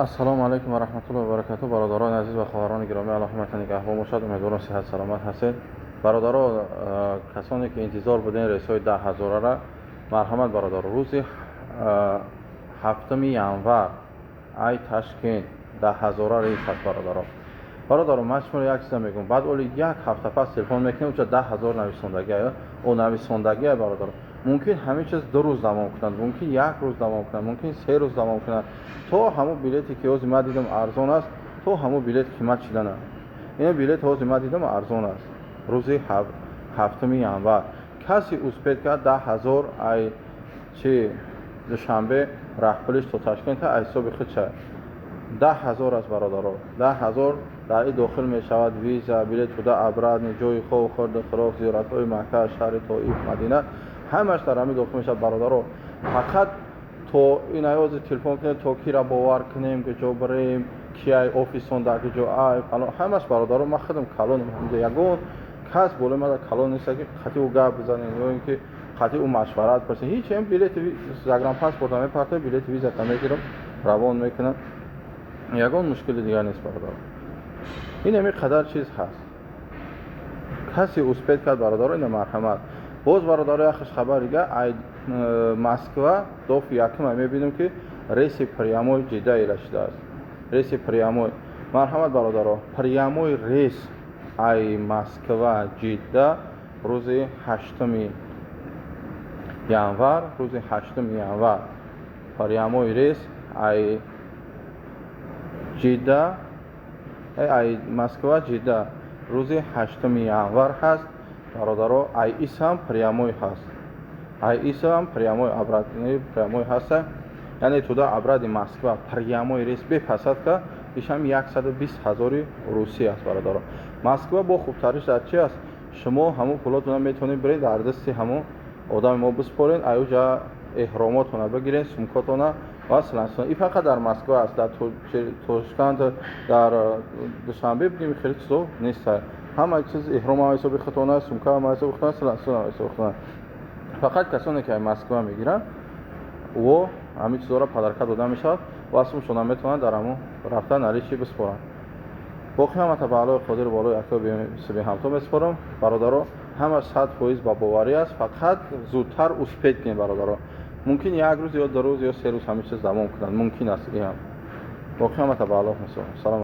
السلام علیکم و رحمت الله و برکاته. برادران عزیز و خواهران گرامی، الله نگهبان باشد. امیدوارم صحت سلامت هستید. برادران، کسانی که انتظار بودین ریسای 10,000 را، مرحمت برادر، روز 7 ینور ای تشکیل 10,000 ریس هست. برادران من شما یک چیز میگم، بعد اولی یک هفته پس تلفن میکنیم اونجا 10,000 نویسندگی او نویسندگی برادر، ممکن همه چیز 2 روز دوام کنند، ممکن 1 روز دوام کنند، ممکن 3 روز دوام کنند. تو همون بلیتی که از ما دیدم ارزان است، تو همون بلیت قیمت شده نه. این بلیت از ما دیدم ارزان است. روز 7 ینور کسی اوسپید کرد 10,000 ای چه دوشنبه رهبرش تو تشکیل تا حساب خود چه 10,000 است برادران. 10,000 در این داخل می شود ویزا، بلیط بوده، ابراد، جای خواب خورد، خوراک، زیارت های مکه، شهر طائف، مدینه، همش در همین داخل می شود برادران. فقط تو این ایاز تلفن کنید تا کی را باور کنیم که جو بریم کیای آفیسون در که جو ای فلان، همش برادران. من خودم کلون یگون کس بوله ما کلون نیست که خاطی او گپ بزنیم یا اینکه خاطی او مشورت پرسه. هیچ هم بلیط زاگرام پاسپورت هم پرته، بلیط ویزا تا میگیرم روان میکنم. یگان مشکل دیگر نیست برادر. این همی قدر چیز هست. کسی اوسپید کرد برادر، این مرحمت. باز برادر یخش خبر دیگه ای مسکو دوف یکم میبینیم که ریس پریاموی جده ایره شده است. ریس پریاموی مرحمت برادر، پریاموی ریس ای مسکو جده روز 8 ینور، روز 8 ینور پریاموی ریس ای جده ای مسکو جده روز 8 ینور هست برادرها. ای ایسم پریاموی هست، ای ایسم پریاموی ابراد پریاموی هست. یعنی تو دا ابراد مسکو پریاموی ریس بپسد که ایشم 120,000 روسی است برادرها. مسکو با خوبترش در چی است؟ شما همون پولاتون میتونید برید در دستی همون آدم ما بسپارین، ایوجا احراماتون بگیرین، سمکاتون و سلنسون. این فقط در مسکو است. در توشکند در دوشنبه بگیم خیلی چیزو نیست. همه چیز احرام هم حساب خودتونه، سمکه هم حساب خودتونه، سلنسون هم حساب خودتونه. فقط کسانی که مسکو میگیرن و همین چیزا را پدرکه داده میشد و اسمشون هم میتونن در همون رفتن علیشی بسپارن. باقی هم تبعالای خودر بالای اکتاب سبی همتون بسپارم برادرها. همه 100% با باوری است. فقط زودتر اوسپید کنید برادرها. ممکن 1 روز یا 2 روز یا 3 روز همین چیز دوام کنند، ممکن است. این هم باقی هم تبعالای سلام.